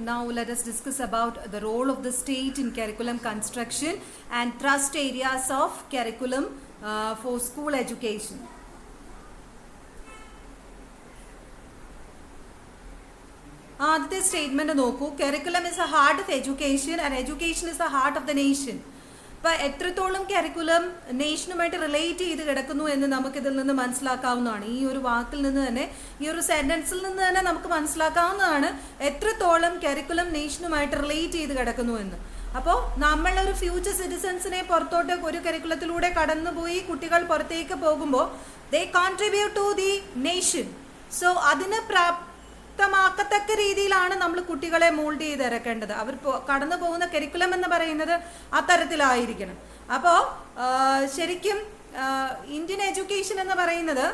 now let us discuss about the role of the state in curriculum construction and thrust areas of curriculum for school education. ആദ്യത്തെ statement നോക്കൂ. Curriculum is A heart of education and education is the heart of the nation. ഇപ്പൊ എത്രത്തോളം curriculum നേഷനുമായിട്ട് relate ചെയ്ത് കിടക്കുന്നു എന്ന് നമുക്കിതിൽ നിന്ന് മനസ്സിലാക്കാവുന്നതാണ്. ഈ ഒരു വാക്കിൽ നിന്ന് തന്നെ, ഈ ഒരു സെന്റൻസിൽ നിന്ന് തന്നെ നമുക്ക് മനസ്സിലാക്കാവുന്നതാണ് എത്രത്തോളം കരിക്കുലം നേഷനുമായിട്ട് റിലേറ്റ് ചെയ്ത് കിടക്കുന്നു എന്ന്. അപ്പോൾ നമ്മളൊരു ഫ്യൂച്ചർ സിറ്റിസൺസിനെ പുറത്തോട്ട് ഒരു കരിക്കുലത്തിലൂടെ കടന്നുപോയി കുട്ടികൾ പുറത്തേക്ക് പോകുമ്പോൾ they contribute to the nation. So അതിന് മാക്കത്തക്ക രീതിയിലാണ് നമ്മൾ കുട്ടികളെ മോൾഡ് ചെയ്ത് ഇറക്കേണ്ടത്. അവർ കടന്നു പോകുന്ന കരിക്കുലം എന്ന് പറയുന്നത് അത്തരത്തിലായിരിക്കണം. അപ്പോൾ ശരിക്കും ഇന്ത്യൻ എഡ്യൂക്കേഷൻ എന്ന് പറയുന്നത്,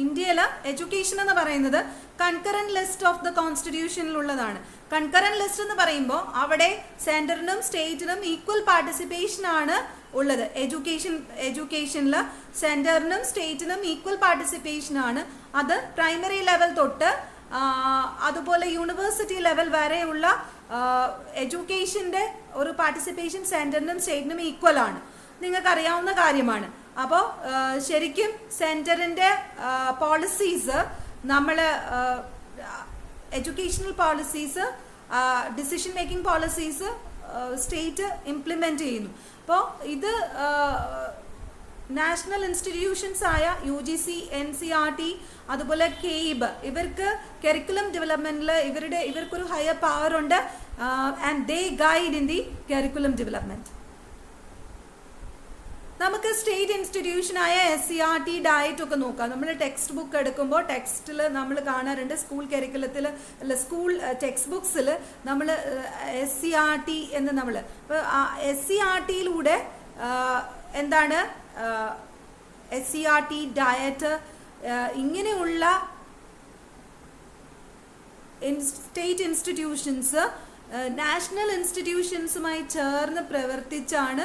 ഇന്ത്യയിലെ എഡ്യൂക്കേഷൻ എന്ന് പറയുന്നത് കൺകറന്റ് ലിസ്റ്റ് ഓഫ് ദ കോൺസ്റ്റിറ്റ്യൂഷനിലുള്ളതാണ്. കൺകറന്റ് ലിസ്റ്റ് എന്ന് പറയുമ്പോൾ അവിടെ സെന്ററിനും സ്റ്റേറ്റിനും ഈക്വൽ പാർട്ടിസിപ്പേഷൻ ആണ് ഉള്ളത്. എഡ്യൂക്കേഷനിൽ സെന്ററിനും സ്റ്റേറ്റിനും ഈക്വൽ പാർട്ടിസിപ്പേഷൻ ആണ്. അത് പ്രൈമറി ലെവൽ തൊട്ട് അതുപോലെ യൂണിവേഴ്സിറ്റി ലെവൽ വരെയുള്ള എഡ്യൂക്കേഷൻ്റെ ഒരു പാർട്ടിസിപ്പേഷൻ സെന്ററിനും സ്റ്റേറ്റിനും ഈക്വൽ ആണ്. നിങ്ങൾക്കറിയാവുന്ന കാര്യമാണ്. അപ്പോൾ ശരിക്കും സെന്ററിൻ്റെ പോളിസീസ്, നമ്മൾ educational policies, decision making policies state implement ചെയ്യുന്നു. അപ്പോൾ ഇത് നാഷണൽ ഇൻസ്റ്റിറ്റ്യൂഷൻസ് ആയ UGC, NCERT, അതുപോലെ KEIB, ഇവർക്ക് കരിക്കുലം ഡെവലപ്മെന്റിൽ ഇവർക്കൊരു ഹയർ പവർ ഉണ്ട്. And they guide in the curriculum development. നമുക്ക് സ്റ്റേറ്റ് ഇൻസ്റ്റിറ്റ്യൂഷനായ SCERT ഡയറ്റ് ഒക്കെ നോക്കാം. നമ്മൾ ടെക്സ്റ്റ് ബുക്ക് എടുക്കുമ്പോൾ ടെക്സ്റ്റിൽ നമ്മൾ കാണാറുണ്ട്, സ്കൂൾ കരിക്കുലത്തിൽ അല്ല സ്കൂൾ ടെക്സ്റ്റ് ബുക്സിൽ നമ്മൾ SCERT എന്ന് നമ്മൾ SCERTയിലൂടെ എന്താണ് SCERT ഡയറ്റ് ഇങ്ങനെയുള്ള സ്റ്റേറ്റ് ഇൻസ്റ്റിറ്റ്യൂഷൻസ് നാഷണൽ ഇൻസ്റ്റിറ്റ്യൂഷൻസുമായി ചേർന്ന് പ്രവർത്തിച്ചാണ്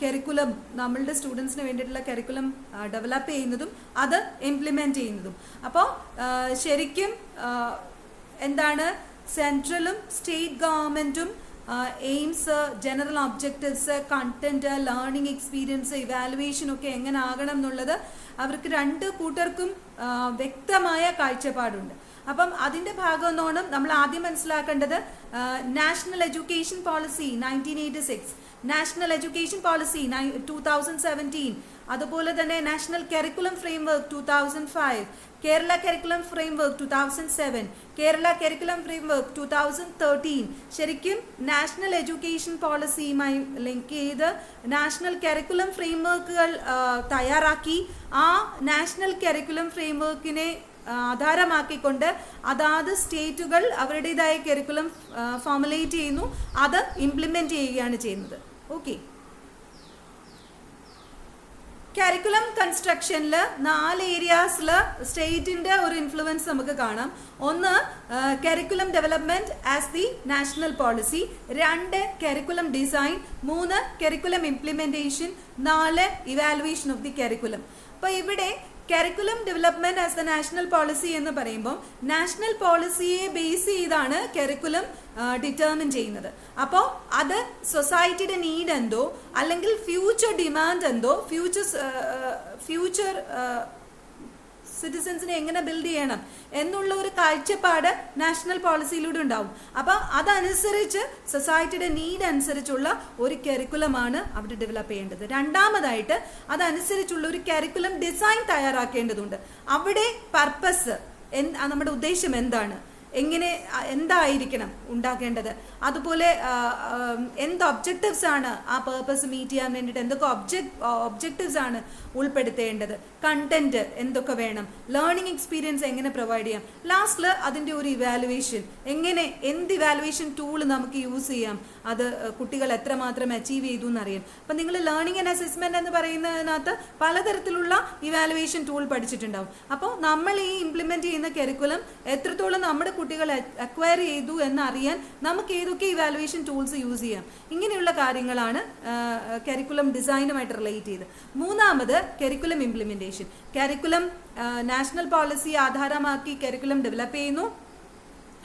കരിക്കുലം, നമ്മളുടെ സ്റ്റുഡൻസിന് വേണ്ടിയിട്ടുള്ള കരിക്കുലം ഡെവലപ്പ് ചെയ്യുന്നതും അത് ഇംപ്ലിമെന്റ് ചെയ്യുന്നതും. അപ്പോൾ ശരിക്കും എന്താണ് സെൻട്രലും സ്റ്റേറ്റ് ഗവൺമെന്റും aims, general objectives, content, learning experience, evaluation ഒക്കെ എങ്ങനെ ആകണം എന്നുള്ളത് അവർക്ക് രണ്ട് കൂട്ടർക്കും വ്യക്തമായ കാഴ്ചപ്പാടുണ്ട്. അപ്പം അതിൻ്റെ ഭാഗമെന്നോണം നമ്മൾ ആദ്യം മനസ്സിലാക്കേണ്ടത് national education policy 1986, national education policy 2017, അതുപോലെ തന്നെ national curriculum framework 2005, Kerala curriculum framework 2007, Kerala curriculum framework 2013. ശരിക്കും നാഷണൽ എഡ്യൂക്കേഷൻ പോളിസിയുമായി ലിങ്ക് ചെയ്ത് നാഷണൽ കരിക്കുലം ഫ്രെയിംവർക്കുകൾ തയ്യാറാക്കി ആ നാഷണൽ കരിക്കുലം ഫ്രെയിംവർക്കിനെ ആധാരമാക്കിക്കൊണ്ട് അതാത് സ്റ്റേറ്റുകൾ അവരുടേതായ കരിക്കുലം ഫോർമുലേറ്റ് ചെയ്യുന്നു, അത് ഇംപ്ലിമെന്റ് ചെയ്യുകയാണ് ചെയ്യുന്നത്. ഓക്കെ, കരിക്കുലം കൺസ്ട്രക്ഷനിൽ 4 ഏരിയാസിൽ സ്റ്റേറ്റിന്റെ ഒരു ഇൻഫ്ലുവൻസ് നമുക്ക് കാണാം. ഒന്ന് curriculum development as the national policy, 2 curriculum design, 3 curriculum implementation, 4 evaluation of the curriculum. അപ്പോൾ ഇവിടെ curriculum development as the national policy എന്ന് പറയുമ്പോൾ നാഷണൽ പോളിസിയെ ബേസ് ചെയ്താണ് കരിക്കുലം ഡിറ്റർമിൻ ചെയ്യുന്നത്. അപ്പോൾ അത് സൊസൈറ്റിയുടെ നീഡ് എന്തോ അല്ലെങ്കിൽ ഫ്യൂച്ചർ ഡിമാൻഡ് എന്തോ, ഫ്യൂച്ചർ സിറ്റിസൻസിനെ എങ്ങനെ ബിൽഡ് ചെയ്യണം എന്നുള്ള ഒരു കാഴ്ചപ്പാട് നാഷണൽ പോളിസിയിലൂടെ ഉണ്ടാവും. അപ്പോൾ അതനുസരിച്ച് സൊസൈറ്റിയുടെ നീഡ് അനുസരിച്ചുള്ള ഒരു കരിക്കുലമാണ് അവിടെ ഡെവലപ്പ് ചെയ്യേണ്ടത്. രണ്ടാമതായിട്ട് അതനുസരിച്ചുള്ള ഒരു കരിക്കുലം ഡിസൈൻ തയ്യാറാക്കേണ്ടതുണ്ട്. അവിടെ പർപ്പസ്, നമ്മുടെ ഉദ്ദേശം എന്താണ്, എന്തായിരിക്കണം ഉണ്ടാക്കേണ്ടത്, അതുപോലെ എന്ത് ഒബ്ജക്റ്റീവ്സ് ആണ് ആ പേർപ്പസ് മീറ്റ് ചെയ്യാൻ വേണ്ടിയിട്ട് എന്തൊക്കെ ഒബ്ജക്റ്റീവ്സ് ആണ് ഉൾപ്പെടുത്തേണ്ടത്, കണ്ടന്റ് എന്തൊക്കെ വേണം, ലേണിംഗ് എക്സ്പീരിയൻസ് എങ്ങനെ പ്രൊവൈഡ് ചെയ്യാം, ലാസ്റ്റിൽ അതിൻ്റെ ഒരു ഇവാലുവേഷൻ, എന്ത് ഇവാലുവേഷൻ ടൂൾ നമുക്ക് യൂസ് ചെയ്യാം, അത് കുട്ടികൾ എത്രമാത്രം അച്ചീവ് ചെയ്തു എന്നറിയാം. അപ്പം നിങ്ങൾ ലേണിംഗ് ആൻഡ് അസസ്മെന്റ് എന്ന് പറയുന്നതിനകത്ത് പലതരത്തിലുള്ള ഇവാലുവേഷൻ ടൂൾ പഠിച്ചിട്ടുണ്ടാവും. അപ്പോൾ നമ്മൾ ഈ ഇംപ്ലിമെന്റ് ചെയ്യുന്ന കരിക്കുലം എത്രത്തോളം നമ്മുടെ കുട്ടികൾ അക്വയർ ചെയ്തു എന്നറിയാൻ നമുക്ക് ഏതൊക്കെ ഇവാലുവേഷൻ ടൂൾസ് യൂസ് ചെയ്യാം. ഇങ്ങനെയുള്ള കാര്യങ്ങളാണ് കരിക്കുലം ഡിസൈനുമായിട്ട് റിലേറ്റ് ചെയ്ത്. മൂന്നാമത് curriculum implementation. Curriculum national policy ആധാരമാക്കി കരിക്കുലം ഡെവലപ്പ് ചെയ്യുന്നു.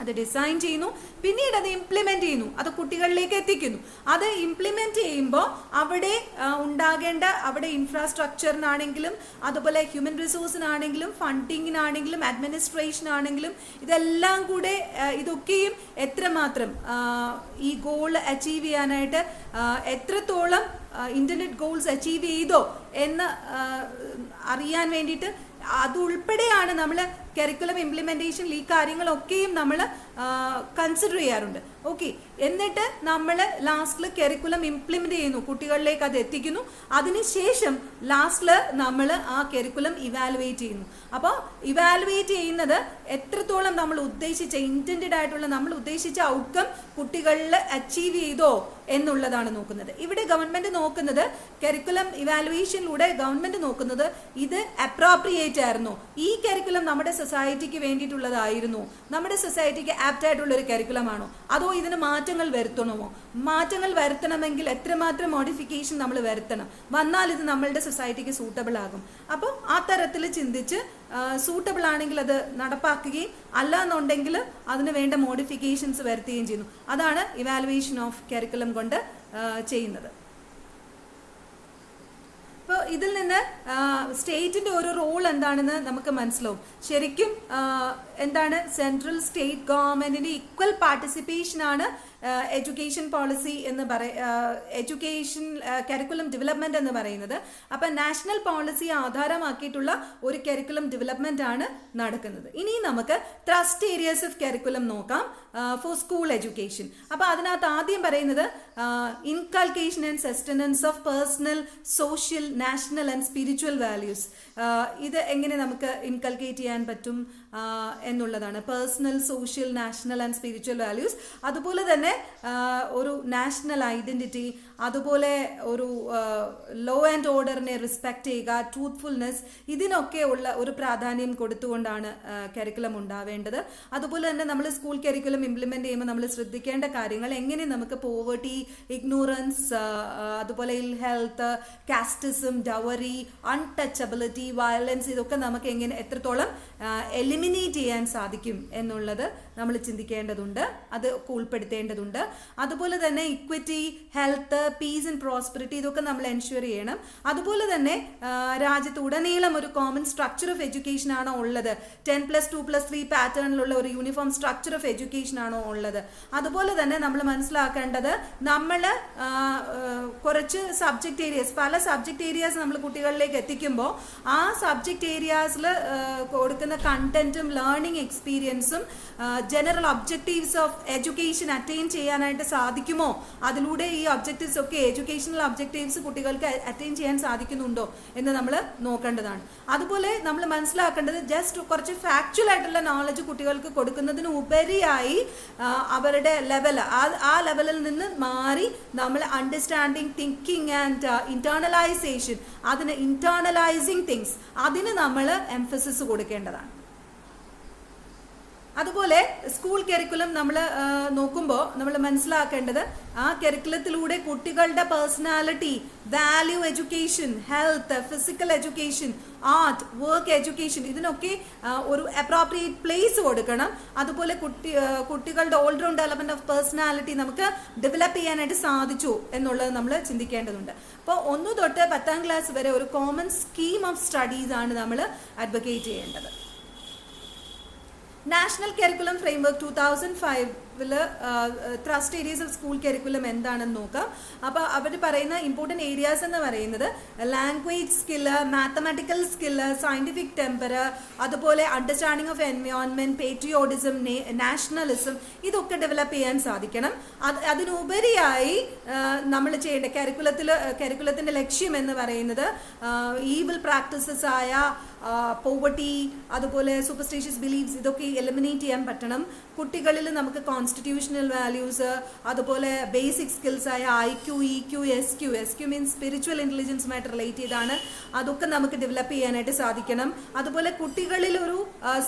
അത് ഡിസൈൻ ചെയ്യുന്നു, പിന്നീട് അത് ഇംപ്ലിമെന്റ് ചെയ്യുന്നു, അത് കുട്ടികളിലേക്ക് എത്തിക്കുന്നു. അത് ഇംപ്ലിമെന്റ് ചെയ്യുമ്പോൾ അവിടെ ഉണ്ടാകേണ്ട അവിടെ ഇൻഫ്രാസ്ട്രക്ചറിനാണെങ്കിലും അതുപോലെ ഹ്യൂമൻ റിസോഴ്സിനാണെങ്കിലും ഫണ്ടിങ്ങിനാണെങ്കിലും അഡ്മിനിസ്ട്രേഷനാണെങ്കിലും ഇതെല്ലാം കൂടെ ഇതൊക്കെയും എത്രമാത്രം ഈ ഗോൾ അച്ചീവ് ചെയ്യാനായിട്ട് എത്രത്തോളം ഇന്റർനെറ്റ് ഗോൾസ് അച്ചീവ് ചെയ്തോ എന്ന് അറിയാൻ വേണ്ടിയിട്ട് അതുൾപ്പെടെയാണ് നമ്മൾ കരിക്കുലം ഇംപ്ലിമെന്റേഷനിൽ ഈ കാര്യങ്ങളൊക്കെയും നമ്മൾ കൺസിഡർ ചെയ്യാറുണ്ട്. ഓക്കെ, എന്നിട്ട് നമ്മൾ ലാസ്റ്റിൽ കരിക്കുലം ഇംപ്ലിമെന്റ് ചെയ്യുന്നു, കുട്ടികളിലേക്ക് അത് എത്തിക്കുന്നു. അതിനുശേഷം ലാസ്റ്റിൽ നമ്മൾ ആ കരിക്കുലം ഇവാലുവേറ്റ് ചെയ്യുന്നു. അപ്പോൾ ഇവാലുവേറ്റ് ചെയ്യുന്നത് എത്രത്തോളം നമ്മൾ ഉദ്ദേശിച്ച ഇന്റൻഡഡ് ആയിട്ടുള്ള നമ്മൾ ഉദ്ദേശിച്ച ഔട്ട്കം കുട്ടികളിൽ അച്ചീവ് ചെയ്തോ എന്നുള്ളതാണ് നോക്കുന്നത്. ഇവിടെ ഗവൺമെന്റ് നോക്കുന്നത്, കരിക്കുലം ഇവാലുവേഷനിലൂടെ ഗവൺമെന്റ് നോക്കുന്നത് ഇത് അപ്രോപ്രിയേറ്റ് ആയിരുന്നോ, ഈ കരിക്കുലം നമ്മുടെ സൊസൈറ്റിക്ക് വേണ്ടിയിട്ടുള്ളതായിരുന്നു, നമ്മുടെ സൊസൈറ്റിക്ക് ആപ്റ്റ് ആയിട്ടുള്ള ഒരു കരിക്കുലമാണോ, അതോ ഇതിന് മാറ്റങ്ങൾ വരുത്തണമോ, മാറ്റങ്ങൾ വരുത്തണമെങ്കിൽ എത്രമാത്രം മോഡിഫിക്കേഷൻ നമ്മൾ വരുത്തണം, വന്നാൽ ഇത് നമ്മളുടെ സൊസൈറ്റിക്ക് സൂട്ടബിൾ ആകും. അപ്പോൾ ആ തരത്തിൽ ചിന്തിച്ച് സൂട്ടബിൾ ആണെങ്കിൽ അത് നടപ്പാക്കുകയും അല്ല എന്നുണ്ടെങ്കിൽ അതിന് വേണ്ട മോഡിഫിക്കേഷൻസ് വരുത്തുകയും ചെയ്യുന്നു. അതാണ് ഇവാലുവേഷൻ ഓഫ് കരിക്കുലം കൊണ്ട് ചെയ്യുന്നത്. ഇപ്പോൾ ഇതിൽ നിന്ന് സ്റ്റേറ്റിന്റെ ഒരു റോൾ എന്താണെന്ന് നമുക്ക് മനസ്സിലാവും. ശരിക്കും എന്താണ് സെൻട്രൽ സ്റ്റേറ്റ് ഗവൺമെന്റിന്റെ ഈക്വൽ പാർട്ടിസിപ്പേഷൻ ആണ് എഡ്യൂക്കേഷൻ പോളിസി എന്ന് എഡ്യൂക്കേഷൻ കരിക്കുലം ഡെവലപ്മെന്റ് എന്ന് പറയുന്നത്. അപ്പം നാഷണൽ പോളിസി ആധാരമാക്കിയിട്ടുള്ള ഒരു കരിക്കുലം ഡെവലപ്മെന്റ് ആണ് നടക്കുന്നത്. ഇനി നമുക്ക് ത്രസ്റ്റ് ഏരിയാസ് ഓഫ് കരിക്കുലം നോക്കാം ഫോർ സ്കൂൾ എഡ്യൂക്കേഷൻ. അപ്പം അതിനകത്ത് ആദ്യം പറയുന്നത് inculcation and sustenance of personal, social, national and spiritual values. ഇത് എങ്ങനെ നമുക്ക് ഇൻകൾക്കേറ്റ് ചെയ്യാൻ പറ്റും എന്നുള്ളതാണ്. Personal, social, national and spiritual values. അതുപോലെ തന്നെ ഒരു നാഷണൽ ഐഡന്റിറ്റി, അതുപോലെ ഒരു ലോ ആൻഡ് ഓർഡറിനെ റെസ്പെക്ട് ചെയ്യുക, ട്രൂത്ത്ഫുൾനെസ്, ഇതിനൊക്കെ ഉള്ള ഒരു പ്രാധാന്യം കൊടുത്തുകൊണ്ടാണ് കരിക്കുലം ഉണ്ടാവേണ്ടത്. അതുപോലെ തന്നെ നമ്മൾ സ്കൂൾ കരിക്കുലം ഇംപ്ലിമെന്റ് ചെയ്യുമ്പോൾ നമ്മൾ ശ്രദ്ധിക്കേണ്ട കാര്യങ്ങൾ, എങ്ങനെ നമുക്ക് പോവർട്ടി, ഇഗ്നോറൻസ്, അതുപോലെ ഇൽ health, casteism, dowry, untouchability, violence, ഇതൊക്കെ നമുക്ക് എങ്ങനെ എത്രത്തോളം എലിമിനേറ്റ് ചെയ്യാൻ സാധിക്കും എന്നുള്ളത് നമ്മൾ ചിന്തിക്കേണ്ടതുണ്ട്, അത് ഉൾപ്പെടുത്തേണ്ടതുണ്ട്. അതുപോലെ തന്നെ equity, health, piece and prosperity, ഇതൊക്കെ നമ്മൾ എൻഷുർ ചെയ്യണം. അതുപോലെ തന്നെ രാജ്യത്ത് ഉടനീളം ഒരു കോമൺ സ്ട്രക്ചർ ഓഫ് എഡ്യൂക്കേഷൻ ആണോ ഉള്ളത്, 10+2+3 പാറ്റേണിലുള്ള ഒരു യൂണിഫോം സ്ട്രക്ചർ ഓഫ് എഡ്യൂക്കേഷൻ ആണോ ഉള്ളത്. അതുപോലെ തന്നെ നമ്മൾ മനസ്സിലാക്കേണ്ടത്, നമ്മൾ കുറച്ച് സബ്ജക്ട് ഏരിയാസ്, പല സബ്ജക്ട് ഏരിയാസ് നമ്മൾ കുട്ടികളിലേക്ക് എത്തിക്കുമ്പോൾ ആ സബ്ജക്ട് ഏരിയാസിൽ കൊടുക്കുന്ന കണ്ടന്റും ലേണിംഗ് എക്സ്പീരിയൻസും general objectives of education attain ചെയ്യാനായിട്ട് സാധിക്കുമോ, അതിലൂടെ ഈ ഒബ്ജക്റ്റീവ്സ് ഒക്കെ എഡ്യൂക്കേഷണൽ ഒബ്ജക്റ്റീവ്സ് കുട്ടികൾക്ക് അറ്റൈൻ ചെയ്യാൻ സാധിക്കുന്നുണ്ടോ എന്ന് നമ്മൾ നോക്കേണ്ടതാണ്. അതുപോലെ നമ്മൾ മനസ്സിലാക്കേണ്ടത്, ജസ്റ്റ് കുറച്ച് ഫാക്ച്വൽ ആയിട്ടുള്ള നോളജ് കുട്ടികൾക്ക് കൊടുക്കുന്നതിന് ഉപരിയായി അവരുടെ ലെവൽ, ആ ലെവലിൽ നിന്ന് മാറി നമ്മൾ അണ്ടർസ്റ്റാൻഡിങ്, തിങ്കിങ് ആൻഡ് ഇന്റേണലൈസേഷൻ, അതിന് ഇന്റേണലൈസിങ് തിങ്സ്, അതിന് നമ്മൾ എംഫസിസ് കൊടുക്കേണ്ടതാണ്. അതുപോലെ സ്കൂൾ കരിക്കുലം നമ്മൾ നോക്കുമ്പോൾ നമ്മൾ മനസ്സിലാക്കേണ്ടത്, ആ കരിക്കുലത്തിലൂടെ കുട്ടികളുടെ personality, value education, health, physical education, art, work education, ഇതിനൊക്കെ ഒരു അപ്രോപ്രിയേറ്റ് പ്ലേസ് കൊടുക്കണം. അതുപോലെ കുട്ടികളുടെ ഓൾറൗണ്ട് ഡെവലപ്മെന്റ് ഓഫ് പേഴ്സണാലിറ്റി നമുക്ക് ഡെവലപ്പ് ചെയ്യാനായിട്ട് സാധിച്ചു എന്നുള്ളത് നമ്മൾ ചിന്തിക്കേണ്ടതുണ്ട്. അപ്പോൾ 1 തൊട്ട് 10ാം ക്ലാസ് വരെ ഒരു കോമൺ സ്കീം ഓഫ് സ്റ്റഡീസ് ആണ് നമ്മൾ അഡ്വക്കേറ്റ് ചെയ്യേണ്ടത്. National curriculum framework 2005 thrust areas of school curriculum എന്താണെന്ന് നോക്കാം. അപ്പോൾ അവർ പറയുന്ന ഇമ്പോർട്ടൻറ്റ് ഏരിയാസ് എന്ന് പറയുന്നത് language skill, mathematical skill, scientific temper, അതുപോലെ understanding of environment, patriotism, nationalism, ഇതൊക്കെ ഡെവലപ്പ് ചെയ്യാൻ സാധിക്കണം. അതിനുപരിയായി നമ്മൾ ചെയ്യേണ്ട കരിക്കുലത്തിൻ്റെ ലക്ഷ്യം എന്ന് പറയുന്നത് ഈവിൽ പ്രാക്ടീസസ് ആയ പോവർട്ടി, അതുപോലെ സൂപ്പർസ്റ്റിഷ്യസ് ബിലീഫ്സ്, ഇതൊക്കെ എലിമിനേറ്റ് ചെയ്യാൻ പറ്റണം. കുട്ടികളിൽ നമുക്ക് കോൺസ്റ്റിറ്റ്യൂഷണൽ വാല്യൂസ്, അതുപോലെ ബേസിക് സ്കിൽസ് ആയ IQ, EQ, SQ means spiritual ഇൻ്റലിജൻസുമായിട്ട് relate ചെയ്താണ്, അതൊക്കെ നമുക്ക് ഡെവലപ്പ് ചെയ്യാനായിട്ട് സാധിക്കണം. അതുപോലെ കുട്ടികളിൽ ഒരു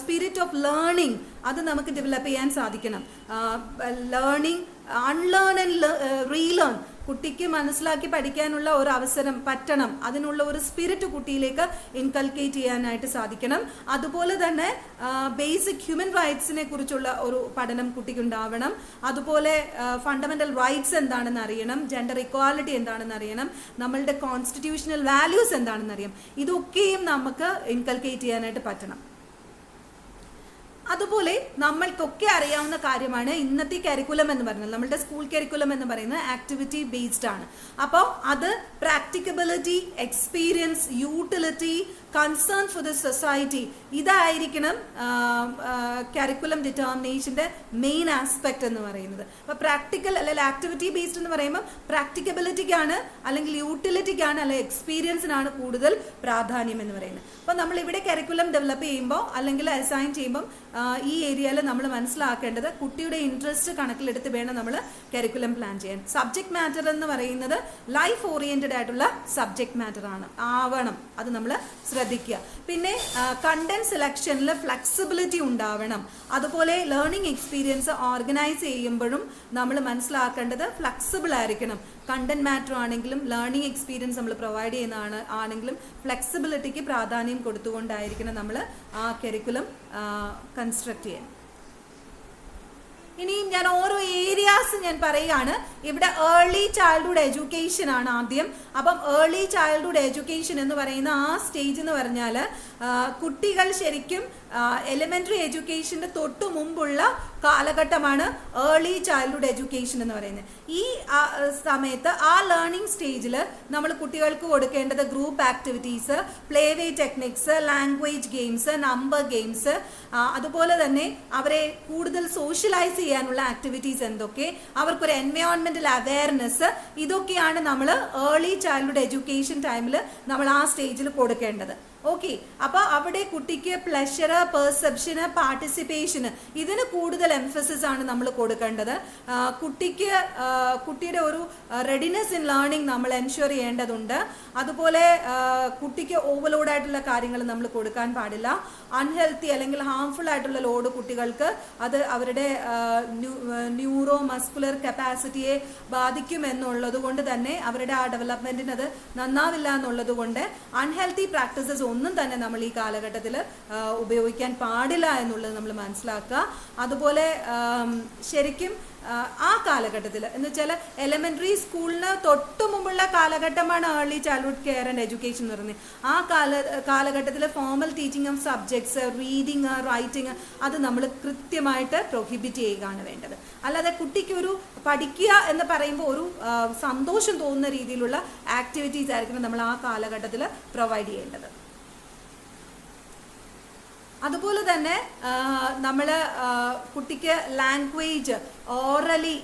സ്പിരിറ്റ് ഓഫ് ലേണിംഗ്, അത് നമുക്ക് ഡെവലപ്പ് ചെയ്യാൻ സാധിക്കണം. ലേണിംഗ്, അൺലേൺ ആൻഡ് റീലേൺ, കുട്ടിക്ക് മനസ്സിലാക്കി പഠിക്കാനുള്ള ഒരു അവസരം പറ്റണം, അതിനുള്ള ഒരു സ്പിരിറ്റ് കുട്ടിയിലേക്ക് ഇൻകൾക്കേറ്റ് ചെയ്യാനായിട്ട് സാധിക്കണം. അതുപോലെ തന്നെ ബേസിക് ഹ്യൂമൻ റൈറ്റ്സിനെ കുറിച്ചുള്ള ഒരു പഠനം കുട്ടിക്ക് ഉണ്ടാവണം. അതുപോലെ ഫണ്ടമെന്റൽ റൈറ്റ്സ് എന്താണെന്ന് അറിയണം, ജെൻഡർ ഇക്വാലിറ്റി എന്താണെന്ന് അറിയണം, നമ്മളുടെ കോൺസ്റ്റിറ്റ്യൂഷണൽ വാല്യൂസ് എന്താണെന്ന് അറിയാം. ഇതൊക്കെയും നമുക്ക് ഇൻകൾക്കേറ്റ് ചെയ്യാനായിട്ട് പറ്റണം. അതുപോലെ നമ്മൾക്കൊക്കെ അറിയാവുന്ന കാര്യമാണ് ഇന്നത്തെ കരിക്കുലം എന്ന് പറയുന്നത്. നമ്മളുടെ സ്കൂൾ കരിക്കുലം എന്ന് പറയുന്നത് ആക്ടിവിറ്റി ബേസ്ഡ് ആണ്. അപ്പോൾ അത് practicability, experience, utility, concern for the society, ഇതായിരിക്കണം കരിക്കുലം ഡിറ്റർമിനേഷന്റെ മെയിൻ ആസ്പെക്ട് എന്ന് പറയുന്നത്. അപ്പോൾ പ്രാക്ടിക്കൽ അല്ലെങ്കിൽ ആക്ടിവിറ്റി ബേസ്ഡ് എന്ന് പറയുമ്പോൾ പ്രാക്ടിക്കബിലിറ്റിക്കാണ് അല്ലെങ്കിൽ യൂട്ടിലിറ്റിക്കാണ് അല്ലെങ്കിൽ എക്സ്പീരിയൻസിനാണ് കൂടുതൽ പ്രാധാന്യം എന്ന് പറയുന്നത്. അപ്പോൾ നമ്മൾ ഇവിടെ കരിക്കുലം ഡെവലപ്പ് ചെയ്യുമ്പോൾ അല്ലെങ്കിൽ അസൈൻ ചെയ്യുമ്പോൾ ഈ ഏരിയയിൽ നമ്മൾ മനസ്സിലാക്കേണ്ടത് കുട്ടിയുടെ ഇൻട്രസ്റ്റ് കണക്കിലെടുത്ത് വേണം നമ്മൾ കരിക്കുലം പ്ലാൻ ചെയ്യാൻ. സബ്ജക്ട് മാറ്റർ എന്ന് പറയുന്നത് ലൈഫ് ഓറിയന്റഡ് ആയിട്ടുള്ള സബ്ജക്ട് മാറ്റർ ആവണം, അത് നമ്മൾ ശ്രദ്ധിക്കുക. പിന്നെ കണ്ടന്റ് സെലക്ഷനിൽ ഫ്ലെക്സിബിലിറ്റി ഉണ്ടാവണം. അതുപോലെ ലേണിംഗ് എക്സ്പീരിയൻസ് ഓർഗനൈസ് ചെയ്യുമ്പോഴും നമ്മൾ മനസ്സിലാക്കേണ്ടത് ഫ്ലെക്സിബിൾ ആയിരിക്കണം. കണ്ടന്റ് മാറ്റർ ആണെങ്കിലും ലേണിംഗ് എക്സ്പീരിയൻസ് നമ്മൾ പ്രൊവൈഡ് ചെയ്യുന്ന ആണെങ്കിലും ഫ്ലെക്സിബിലിറ്റിക്ക് പ്രാധാന്യം കൊടുത്തുകൊണ്ടായിരിക്കണം നമ്മൾ ആ കരിക്കുലം കൺസ്ട്രക്ട് ചെയ്യാൻ. ഇനി ഞാൻ ഓരോ ഏരിയാസ് ഞാൻ പറയുകയാണ്. ഇവിടെ ഏർലി ചൈൽഡ്ഹുഡ് എഡ്യൂക്കേഷൻ ആണ് ആദ്യം. അപ്പം ഏർലി ചൈൽഡ്ഹുഡ് എഡ്യൂക്കേഷൻ എന്ന് പറയുന്ന ആ സ്റ്റേജ് എന്ന് പറഞ്ഞാൽ കുട്ടികൾ ശരിക്കും എലിമെന്ററി എഡ്യൂക്കേഷന്റെ തൊട്ടു മുമ്പുള്ള കാലഘട്ടമാണ് ഏർലി ചൈൽഡ്ഹുഡ് എഡ്യൂക്കേഷൻ എന്ന് പറയുന്നത്. ഈ സമയത്ത് ആ ലേണിംഗ് സ്റ്റേജിൽ നമ്മൾ കുട്ടികൾക്ക് കൊടുക്കേണ്ടത് group activities, play way techniques, language games, number games, അതുപോലെ തന്നെ അവരെ കൂടുതൽ സോഷ്യലൈസ് ചെയ്യാനുള്ള ആക്ടിവിറ്റീസ് എന്തൊക്കെ, അവർക്കൊരു എൻവയോൺമെന്റൽ അവയർനെസ്, ഇതൊക്കെയാണ് നമ്മൾ ഏർലി ചൈൽഡ്ഹുഡ് എഡ്യൂക്കേഷൻ ടൈമിൽ നമ്മൾ ആ സ്റ്റേജിൽ കൊടുക്കേണ്ടത്. ഓക്കെ, അപ്പൊ അവിടെ കുട്ടിക്ക് പ്ലഷർ, പെർസെപ്ഷന്, പാർട്ടിസിപ്പേഷന്, ഇതിന് കൂടുതൽ എംഫസിസ് ആണ് നമ്മൾ കൊടുക്കേണ്ടത്. കുട്ടിയുടെ ഒരു റെഡിനെസ് ഇൻ ലേണിംഗ് നമ്മൾ എൻഷുർ ചെയ്യേണ്ടതുണ്ട്. അതുപോലെ കുട്ടിക്ക് ഓവർലോഡ് ആയിട്ടുള്ള കാര്യങ്ങൾ നമ്മൾ കൊടുക്കാൻ പാടില്ല. അൺഹെൽത്തി അല്ലെങ്കിൽ ഹാംഫുൾ ആയിട്ടുള്ള ലോഡ് കുട്ടികൾക്ക് അത് അവരുടെ ന്യൂറോ മസ്കുലർ കപ്പാസിറ്റിയെ ബാധിക്കും എന്നുള്ളത് കൊണ്ട് തന്നെ അവരുടെ ആ ഡെവലപ്മെന്റിന് അത് നന്നാവില്ല എന്നുള്ളത് കൊണ്ട് അൺഹെൽത്തി പ്രാക്ടീസസ് ഒന്നും തന്നെ നമ്മൾ ഈ കാലഘട്ടത്തിൽ ഉപയോഗിക്കാൻ പാടില്ല എന്നുള്ളത് നമ്മൾ മനസ്സിലാക്കുക. അതുപോലെ ശരിക്കും ആ കാലഘട്ടത്തിൽ എന്ന് വെച്ചാൽ എലിമെന്ററി സ്കൂളിന് തൊട്ടു മുമ്പുള്ള കാലഘട്ടമാണ് early childhood care and education എന്ന് പറയുന്നത്. ആ കാലഘട്ടത്തിൽ formal teaching of subjects, reading, writing, അത് നമ്മൾ കൃത്യമായിട്ട് പ്രൊഹിബിറ്റ് ചെയ്യുകയാണ് വേണ്ടത്. അല്ലാതെ കുട്ടിക്ക് ഒരു പഠിക്കുക എന്ന് പറയുമ്പോൾ ഒരു സന്തോഷം തോന്നുന്ന രീതിയിലുള്ള ആക്ടിവിറ്റീസ് ആയിരിക്കണം നമ്മൾ ആ കാലഘട്ടത്തിൽ പ്രൊവൈഡ് ചെയ്യേണ്ടത്. അതുപോലെ തന്നെ നമ്മൾ കുട്ടിക്ക് ലാംഗ്വേജ് ഓറലി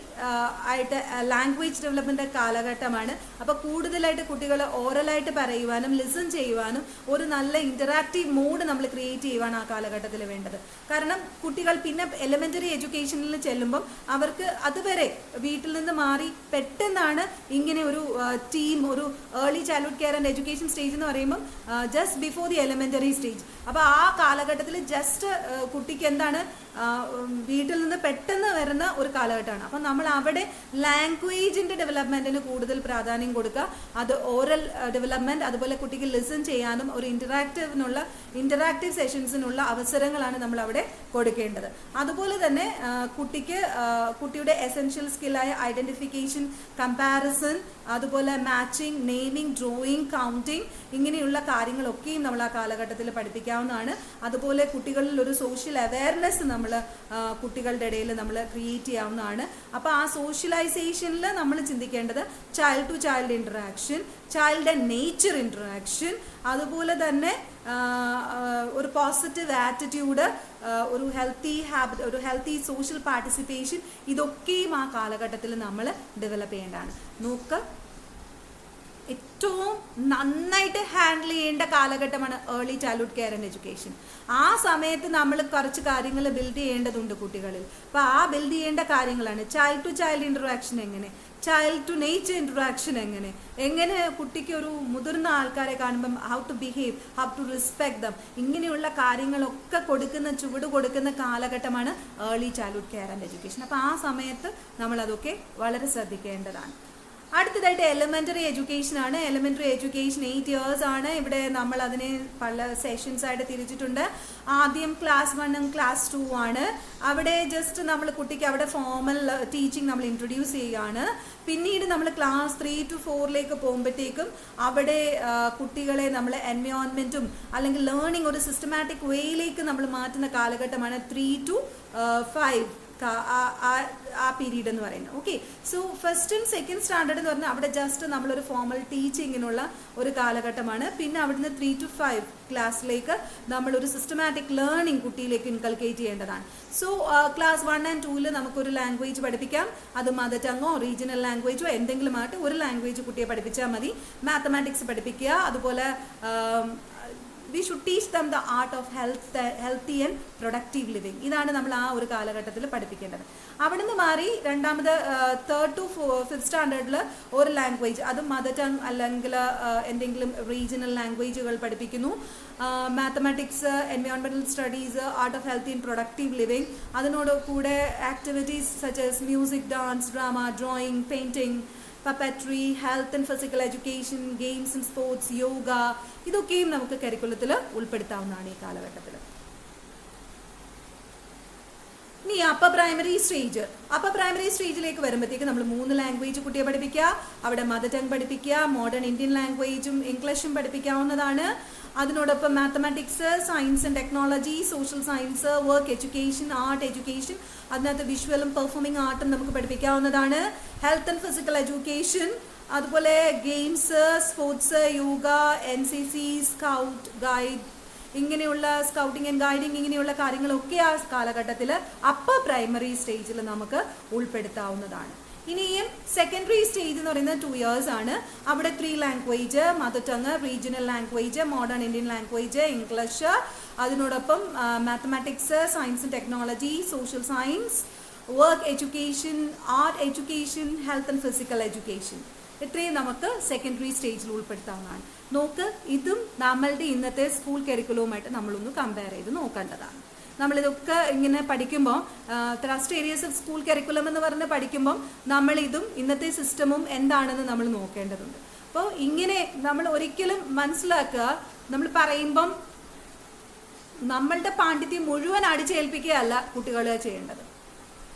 ആയിട്ട് ലാംഗ്വേജ് ഡെവലപ്മെന്റ് കാലഘട്ടമാണ്. അപ്പോൾ കൂടുതലായിട്ട് കുട്ടികൾ ഓറലായിട്ട് പറയുവാനും ലിസൺ ചെയ്യുവാനും ഒരു നല്ല ഇന്ററാക്റ്റീവ് മൂഡ് നമ്മൾ ക്രിയേറ്റ് ചെയ്യുവാണ് ആ കാലഘട്ടത്തിൽ വേണ്ടത്. കാരണം കുട്ടികൾ പിന്നെ എലിമെന്ററി എഡ്യൂക്കേഷനിൽ ചെല്ലുമ്പം അവർക്ക് അതുവരെ വീട്ടിൽ നിന്ന് മാറി പെട്ടെന്നാണ് ഇങ്ങനെ ഒരു ടീം, ഒരു early childhood care and education stage എന്ന് പറയുമ്പം just before the elementary stage. അപ്പോൾ ആ കാലഘട്ടത്തിൽ ജസ്റ്റ് കുട്ടിക്ക് എന്താണ് വീട്ടിൽ നിന്ന് പെട്ടെന്ന് വരുന്ന ഒരു കാലഘട്ടമാണ്. അപ്പം നമ്മൾ അവിടെ ലാംഗ്വേജിന്റെ ഡെവലപ്മെന്റിന് കൂടുതൽ പ്രാധാന്യം കൊടുക്കുക. അത് ഓറൽ ഡെവലപ്മെന്റ്, അതുപോലെ കുട്ടിക്ക് ലിസൺ ചെയ്യാനും ഒരു ഇന്ററാക്റ്റീവ് സെഷൻസിനുള്ള അവസരങ്ങളാണ് നമ്മൾ അവിടെ കൊടുക്കേണ്ടത്. അതുപോലെ തന്നെ കുട്ടിയുടെ എസെൻഷ്യൽ സ്കില്ലായ ഐഡന്റിഫിക്കേഷൻ, കമ്പാരിസൺ, അതുപോലെ മാച്ചിങ്, നെയിമിംഗ്, ഡ്രോയിങ്, കൗണ്ടിങ്, ഇങ്ങനെയുള്ള കാര്യങ്ങളൊക്കെയും നമ്മൾ ആ കാലഘട്ടത്തിൽ പഠിപ്പിക്കാവുന്നതാണ്. അതുപോലെ കുട്ടികളിൽ ഒരു സോഷ്യൽ അവയർനെസ് നമ്മൾ കുട്ടികളുടെ ഇടയിൽ നമ്മൾ ക്രിയേറ്റ് ചെയ്യാവുന്നതാണ്. അപ്പോൾ ആ സോഷ്യലൈസേഷനിൽ നമ്മൾ ചിന്തിക്കേണ്ടത് child to child interaction, child and nature interaction, അതുപോലെ തന്നെ ഒരു പോസിറ്റീവ് ആറ്റിറ്റ്യൂഡ്, ഒരു ഹെൽത്തി ഹാബിറ്റ്, ഒരു ഹെൽത്തി സോഷ്യൽ പാർട്ടിസിപ്പേഷൻ, ഇതൊക്കെയും ആ കാലഘട്ടത്തിൽ നമ്മൾ ഡെവലപ്പ് ചെയ്യേണ്ടതാണ്. നോക്ക്, ഏറ്റവും നന്നായിട്ട് ഹാൻഡിൽ ചെയ്യേണ്ട കാലഘട്ടമാണ് early childhood care and education. ആ സമയത്ത് നമ്മൾ കുറച്ച് കാര്യങ്ങൾ ബിൽഡ് ചെയ്യേണ്ടതുണ്ട് കുട്ടികളിൽ. അപ്പോൾ ആ ബിൽഡ് ചെയ്യേണ്ട കാര്യങ്ങളാണ് ചൈൽഡ് ടു ചൈൽഡ് ഇൻറ്ററാക്ഷൻ എങ്ങനെ, ചൈൽഡ് ടു നേച്ചർ ഇൻറ്ററാക്ഷൻ എങ്ങനെ കുട്ടിക്ക് ഒരു മുതിർന്ന ആൾക്കാരെ കാണുമ്പം how to behave, how to respect them, ഇങ്ങനെയുള്ള കാര്യങ്ങളൊക്കെ ചുവട് കൊടുക്കുന്ന കാലഘട്ടമാണ് early childhood care and education. അപ്പോൾ ആ സമയത്ത് നമ്മൾ അതൊക്കെ വളരെ ശ്രദ്ധിക്കേണ്ടതാണ്. അടുത്തതായിട്ട് എലിമെന്ററി എഡ്യൂക്കേഷൻ ആണ്. എലിമെന്ററി എഡ്യൂക്കേഷൻ 8 ഇയേഴ്സ് ആണ്. ഇവിടെ നമ്മൾ അതിനെ പല സെഷൻസ് ആയിട്ട് തിരിച്ചിട്ടുണ്ട്. ആദ്യം ക്ലാസ് 1ഉം ക്ലാസ് 2 ആണ്. അവിടെ ജസ്റ്റ് നമ്മൾ കുട്ടിക്ക് അവിടെ ഫോമൽ ടീച്ചിങ് നമ്മൾ ഇൻട്രൊഡ്യൂസ് ചെയ്യുകയാണ്. പിന്നീട് നമ്മൾ ക്ലാസ് 3 to 4ലേക്ക് പോകുമ്പോഴത്തേക്കും അവിടെ കുട്ടികളെ നമ്മൾ എൻവയോൺമെന്റും അല്ലെങ്കിൽ ലേണിംഗ് ഒരു സിസ്റ്റമാറ്റിക് വേയിലേക്ക് നമ്മൾ മാറ്റുന്ന കാലഘട്ടമാണ് 3 to 5 ആ പീരീഡ് എന്ന് പറയുന്നത്. Okay, so first and second standard എന്ന് പറഞ്ഞാൽ അവിടെ ജസ്റ്റ് നമ്മളൊരു ഫോമൽ ടീച്ചിങ്ങിനുള്ള ഒരു കാലഘട്ടമാണ്. പിന്നെ അവിടുന്ന് 3 to 5 ക്ലാസ്സിലേക്ക് നമ്മളൊരു സിസ്റ്റമാറ്റിക് ലേണിംഗ് കുട്ടിയിലേക്ക് ഇൻകൾക്കേറ്റ് ചെയ്യേണ്ടതാണ്. സോ ക്ലാസ് 1 and 2 നമുക്കൊരു ലാംഗ്വേജ് പഠിപ്പിക്കാം. അത് മദർ ടങ്ങോ റീജിയണൽ ലാംഗ്വേജോ എന്തെങ്കിലും ആയിട്ട് ഒരു ലാംഗ്വേജ് കുട്ടിയെ പഠിപ്പിച്ചാൽ മതി. മാത്തമാറ്റിക്സ് പഠിപ്പിക്കുക. അതുപോലെ we should teach them the art of healthy and productive living. ഇതാണ് നമ്മൾ ആ ഒരു കാലഘട്ടത്തിൽ പഠിപ്പിക്കേണ്ടത്. അവിടെ നിന്ന് മാറി രണ്ടാമത് 3rd to 5th സ്റ്റാൻഡേർഡിൽ ഒരു ലാംഗ്വേജ്, അത് മദർ ടങ് അല്ലെങ്കിൽ എന്തെങ്കിലും റീജിയണൽ ലാംഗ്വേജുകൾ പഠിപ്പിക്കുന്നു. മാത്തമാറ്റിക്സ്, എൻവയോൺമെന്റൽ studies, art of healthy and productive living, അതിനോട് കൂടെ activities such as music, dance, drama, drawing, painting, puppetry, health and physical education, games and sports, yoga, ഇതൊക്കെയും നമുക്ക് കരിക്കുലത്തിൽ ഉൾപ്പെടുത്താവുന്നതാണ് ഈ കാലഘട്ടത്തിൽ. ഇനി അപ്പർ പ്രൈമറി സ്റ്റേജിലേക്ക് വരുമ്പോഴത്തേക്ക് നമ്മൾ 3 ലാംഗ്വേജ് കുട്ടിയെ പഠിപ്പിക്കുക. അവിടെ മദർ ടങ് പഠിപ്പിക്കുക, മോഡേൺ ഇന്ത്യൻ ലാംഗ്വേജും ഇംഗ്ലീഷും പഠിപ്പിക്കാവുന്നതാണ്. അതിനോടൊപ്പം mathematics, science and technology, social science, work education, art education, അതിനകത്ത് വിഷ്വലും പെർഫോമിംഗ് ആർട്ടും നമുക്ക് പഠിപ്പിക്കാവുന്നതാണ്. ഹെൽത്ത് ആൻഡ് ഫിസിക്കൽ എഡ്യൂക്കേഷൻ, അതുപോലെ games, sports, yoga, NCC, scout, guide, ഇങ്ങനെയുള്ള സ്കൗട്ടിങ് ആൻഡ് ഗൈഡിങ്, ഇങ്ങനെയുള്ള കാര്യങ്ങളൊക്കെ ആ കാലഘട്ടത്തിൽ അപ്പർ പ്രൈമറി സ്റ്റേജിൽ നമുക്ക് ഉൾപ്പെടുത്താവുന്നതാണ്. ഇനിയും സെക്കൻഡറി സ്റ്റേജ് എന്ന് പറയുന്നത് 2 ഇയേഴ്സ് ആണ്. അവിടെ 3 language, mother tongue, regional language, modern Indian language, English, അതിനോടൊപ്പം mathematics, science and technology, social science, work education, art education, health and physical education, ഇത്രയും നമുക്ക് സെക്കൻഡറി സ്റ്റേജിൽ ഉൾപ്പെടുത്താവുന്നതാണ്. നോക്ക്, ഇതും നമ്മളുടെ ഇന്നത്തെ സ്കൂൾ കരിക്കുലവുമായിട്ട് നമ്മളൊന്ന് കമ്പയർ ചെയ്ത് നോക്കേണ്ടതാണ്. നമ്മളിതൊക്കെ ഇങ്ങനെ പഠിക്കുമ്പോൾ thrust Arias of school curriculum എന്ന് പറഞ്ഞ് പഠിക്കുമ്പം നമ്മളിതും ഇന്നത്തെ സിസ്റ്റമും എന്താണെന്ന് നമ്മൾ നോക്കേണ്ടതുണ്ട്. അപ്പോൾ ഇങ്ങനെ നമ്മൾ ഒരിക്കലും മനസ്സിലാക്കുക, നമ്മൾ പറയുമ്പം നമ്മളുടെ പാണ്ഡിത്യം മുഴുവൻ അടിച്ചേൽപ്പിക്കുകയല്ല കുട്ടികൾ ചെയ്യേണ്ടത്.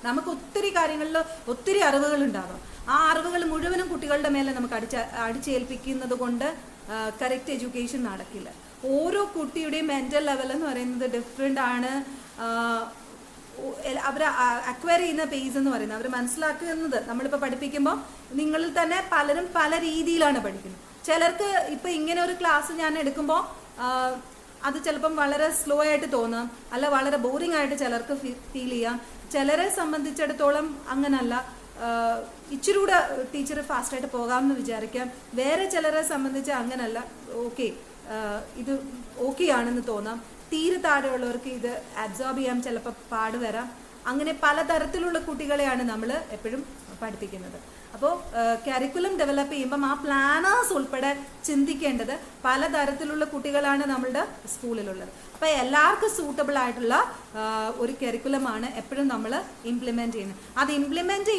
നമുക്ക് ഒത്തിരി കാര്യങ്ങളിൽ ഒത്തിരി അറിവുകൾ ഉണ്ടാകും. ആ അറിവുകൾ മുഴുവനും കുട്ടികളുടെ മേലെ നമുക്ക് അടിച്ചേൽപ്പിക്കുന്നത് കൊണ്ട് കറക്റ്റ് എഡ്യൂക്കേഷൻ നടക്കില്ല. ഓരോ കുട്ടിയുടെയും മെൻ്റൽ ലെവൽ എന്ന് പറയുന്നത് ഡിഫറെൻ്റ് ആണ്. അവർ അക്വയർ ചെയ്യുന്ന പേസ് എന്ന് പറയുന്നത്, അവർ മനസ്സിലാക്കുന്നത്, നമ്മളിപ്പോൾ പഠിപ്പിക്കുമ്പോൾ നിങ്ങളിൽ തന്നെ പലരും പല രീതിയിലാണ് പഠിക്കുന്നത്. ചിലർക്ക് ഇപ്പം ഇങ്ങനെ ഒരു ക്ലാസ് ഞാൻ എടുക്കുമ്പോൾ അത് ചിലപ്പം വളരെ സ്ലോ ആയിട്ട് തോന്നാം, അല്ല വളരെ ബോറിംഗ് ആയിട്ട് ചിലർക്ക് ഫീൽ ചെയ്യാം. ചിലരെ സംബന്ധിച്ചിടത്തോളം അങ്ങനല്ല, ഇച്ചിരി കൂടെ ടീച്ചർ ഫാസ്റ്റായിട്ട് പോകാമെന്ന് വിചാരിക്കാം. വേറെ ചിലരെ സംബന്ധിച്ച് അങ്ങനല്ല, ഓക്കെ ഇത് ഓക്കെ ആണെന്ന് തോന്നാം. തീരെ താഴെയുള്ളവർക്ക് ഇത് അബ്സോർബ് ചെയ്യാൻ ചിലപ്പോൾ പാട് വരാം. അങ്ങനെ പലതരത്തിലുള്ള കുട്ടികളെയാണ് നമ്മൾ എപ്പോഴും പഠിപ്പിക്കുന്നത്. അപ്പോൾ കരിക്കുലം ഡെവലപ്പ് ചെയ്യുമ്പം ആ പ്ലാനേഴ്സ് ഉൾപ്പെടെ ചിന്തിക്കേണ്ടത് പലതരത്തിലുള്ള കുട്ടികളാണ് നമ്മളുടെ സ്കൂളിലുള്ളത്. അപ്പോൾ എല്ലാവർക്കും സൂട്ടബിൾ ആയിട്ടുള്ള ഒരു കരിക്കുലമാണ് എപ്പോഴും നമ്മൾ ഇംപ്ലിമെൻറ്റ് ചെയ്യുന്നത്. അത് ഇംപ്ലിമെൻറ്റ്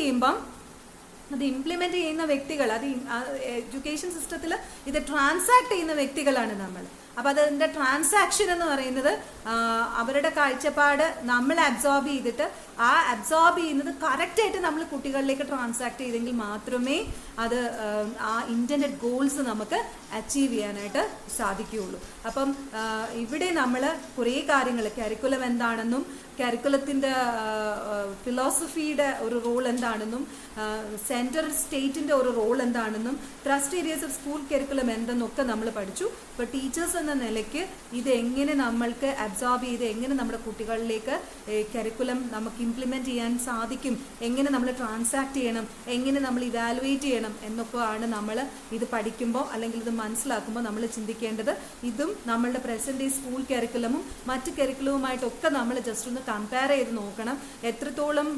ചെയ്യുന്ന വ്യക്തികൾ, അത് എഡ്യൂക്കേഷൻ സിസ്റ്റത്തിൽ ഇത് ട്രാൻസാക്ട് ചെയ്യുന്ന വ്യക്തികളാണ് നമ്മൾ. അപ്പോൾ അതിൻ്റെ ട്രാൻസാക്ഷൻ എന്ന് പറയുന്നത് അവരുടെ കാഴ്ചപ്പാട് നമ്മൾ അബ്സോർബ് ചെയ്തിട്ട് ആ അബ്സോർബ് ചെയ്യുന്നത് കറക്റ്റായിട്ട് നമ്മൾ കുട്ടികളിലേക്ക് ട്രാൻസാക്ട് ചെയ്തെങ്കിൽ മാത്രമേ അത് ആ ഇൻറ്റൻഡഡ് ഗോൾസ് നമുക്ക് അച്ചീവ് ചെയ്യാനായിട്ട് സാധിക്കുകയുള്ളൂ. അപ്പം ഇവിടെ നമ്മൾ കുറേ കാര്യങ്ങൾ, കരിക്കുലം എന്താണെന്നും കരിക്കുലത്തിൻ്റെ ഫിലോസഫിയുടെ ഒരു റോൾ എന്താണെന്നും സെൻട്രൽ സ്റ്റേറ്റിൻ്റെ ഒരു റോൾ എന്താണെന്നും thrust areas of school curriculum എന്തെന്നൊക്കെ നമ്മൾ പഠിച്ചു. ഇപ്പോൾ ടീച്ചേഴ്സ് എന്ന നിലയ്ക്ക് ഇത് എങ്ങനെ നമ്മൾക്ക് അബ്സോർബ് ചെയ്ത് എങ്ങനെ നമ്മുടെ കുട്ടികളിലേക്ക് കരിക്കുലം നമുക്ക് ഇംപ്ലിമെൻറ്റ് ചെയ്യാൻ സാധിക്കും, എങ്ങനെ നമ്മൾ ട്രാൻസാക്ട് ചെയ്യണം, എങ്ങനെ നമ്മൾ ഇവാലുവേറ്റ് ചെയ്യണം എന്നൊക്കെയാണ് നമ്മൾ ഇത് പഠിക്കുമ്പോൾ അല്ലെങ്കിൽ ഇത് മനസ്സിലാക്കുമ്പോൾ നമ്മൾ ചിന്തിക്കേണ്ടത്. ഇതും നമ്മളുടെ പ്രസൻറ്റ് ഡേ സ്കൂൾ കരിക്കുലമും മറ്റ് കരിക്കുലവുമായിട്ടൊക്കെ നമ്മൾ ജസ്റ്റ് ഒന്ന് കമ്പയർ ചെയ്ത് നോക്കണം. എത്രത്തോളം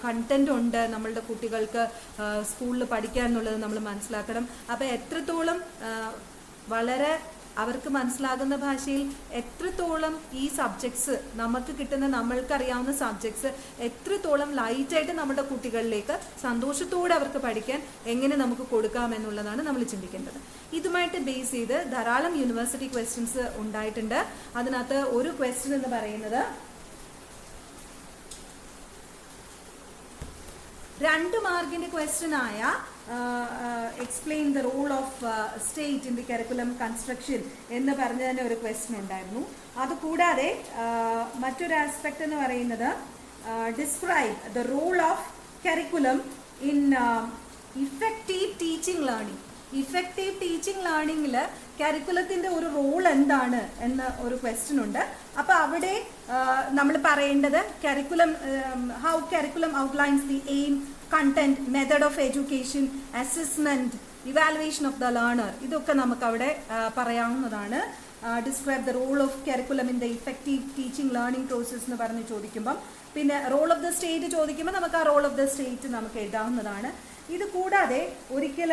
കണ്ടന്റ് ഉണ്ട് നമ്മളുടെ കുട്ടികൾക്ക് സ്കൂളിൽ പഠിക്കാൻ എന്നുള്ളത് നമ്മൾ മനസ്സിലാക്കണം. അപ്പോൾ എത്രത്തോളം വളരെ അവർക്ക് മനസ്സിലാകുന്ന ഭാഷയിൽ എത്രത്തോളം ഈ സബ്ജക്ട്സ് നമുക്ക് കിട്ടുന്ന നമ്മൾക്കറിയാവുന്ന സബ്ജക്ട്സ് എത്രത്തോളം ലൈറ്റായിട്ട് നമ്മുടെ കുട്ടികളിലേക്ക് സന്തോഷത്തോടെ അവർക്ക് പഠിക്കാൻ എങ്ങനെ നമുക്ക് കൊടുക്കാം എന്നുള്ളതാണ് നമ്മൾ ചിന്തിക്കേണ്ടത്. ഇതുമായിട്ട് ബേസ് ചെയ്ത് ധാരാളം യൂണിവേഴ്സിറ്റി ക്വസ്റ്റ്യൻസ് ഉണ്ടായിട്ടുണ്ട്. അതിനകത്ത് ഒരു ക്വസ്റ്റ്യൻ എന്ന് പറയുന്നത് 2 മാർക്കിന്റെ ക്വസ്റ്റ്യൻ ആയ explain the role of state in the curriculum construction എന്ന് പറഞ്ഞ തന്നെ ഒരു ക്വസ്റ്റ്യൻ ഉണ്ടായിരുന്നു. അതുകൂടാതെ മറ്റൊരു ആസ്പെക്ട് എന്ന് പറയുന്നത് describe the role of curriculum in effective teaching learning. Effective teaching ലേണിംഗിൽ കരിക്കുലത്തിൻ്റെ ഒരു റോൾ എന്താണ് എന്ന ഒരു ക്വസ്റ്റ്യൻ ഉണ്ട്. അപ്പോൾ അവിടെ നമ്മൾ പറയേണ്ടത് curriculum how curriculum outlines the aim, content, method of education, assessment, evaluation of the learner, ഇതൊക്കെ നമുക്ക് അവിടെ പറയാവുന്നതാണ്. Describe the role of curriculum in the effective teaching learning process എന്ന് പറഞ്ഞ് ചോദിക്കുമ്പം, പിന്നെ റോൾ ഓഫ് ദ സ്റ്റേറ്റ് ചോദിക്കുമ്പോൾ നമുക്ക് ആ റോൾ ഓഫ് ദ സ്റ്റേറ്റ് നമുക്ക് എഴുതാവുന്നതാണ്. ഇത് കൂടാതെ ഒരിക്കൽ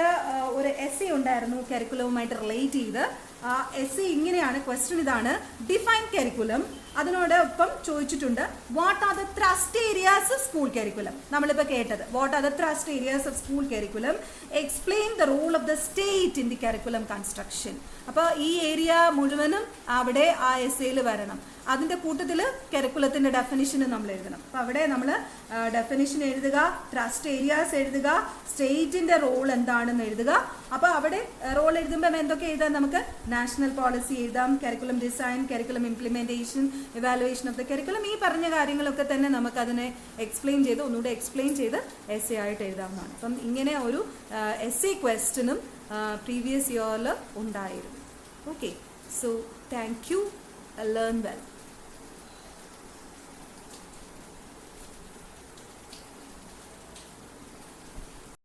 ഒരു എസ്സേ ഉണ്ടായിരുന്നു കരിക്കുലവുമായിട്ട് റിലേറ്റ് ചെയ്ത്. ആ എസ്സേ ഇങ്ങനെയാണ്, ക്വസ്റ്റ്യൻ ഇതാണ്: ഡിഫൈൻ കരിക്കുലം. അതിനോടൊപ്പം ചോദിച്ചിട്ടുണ്ട് what are the thrust areas of school curriculum. നമ്മളിപ്പോൾ കേട്ടത് what are the thrust areas of school curriculum, explain the role of the state in the curriculum construction. അപ്പോൾ ഈ ഏരിയ മുഴുവനും അവിടെ ആ എസ്സേയിൽ വരണം. അതിൻ്റെ കൂട്ടത്തിൽ കരിക്കുലത്തിൻ്റെ ഡെഫിനിഷന് നമ്മൾ എഴുതണം. അപ്പോൾ അവിടെ നമ്മൾ ഡെഫിനിഷൻ എഴുതുക, ട്രസ്റ്റ് ഏരിയാസ് എഴുതുക, സ്റ്റേറ്റിൻ്റെ റോൾ എന്താണെന്ന് എഴുതുക. അപ്പോൾ അവിടെ റോൾ എഴുതുമ്പം എന്തൊക്കെ എഴുതാം? നമുക്ക് നാഷണൽ പോളിസി എഴുതാം, curriculum design, curriculum implementation, evaluation of the curriculum. ഈ പറഞ്ഞ കാര്യങ്ങളൊക്കെ തന്നെ നമുക്കതിനെ എക്സ്പ്ലെയിൻ ചെയ്ത് ഒന്നുകൂടെ എക്സ്പ്ലെയിൻ ചെയ്ത് എസ്സേ ആയിട്ട് എഴുതാവുന്നതാണ്. അപ്പം ഇങ്ങനെ ഒരു എസ്സേ ക്വസ്റ്റ്യനും പ്രീവിയസ് ഇയറിൽ ഉണ്ടായിരുന്നു. Okay, so thank you. Learn well.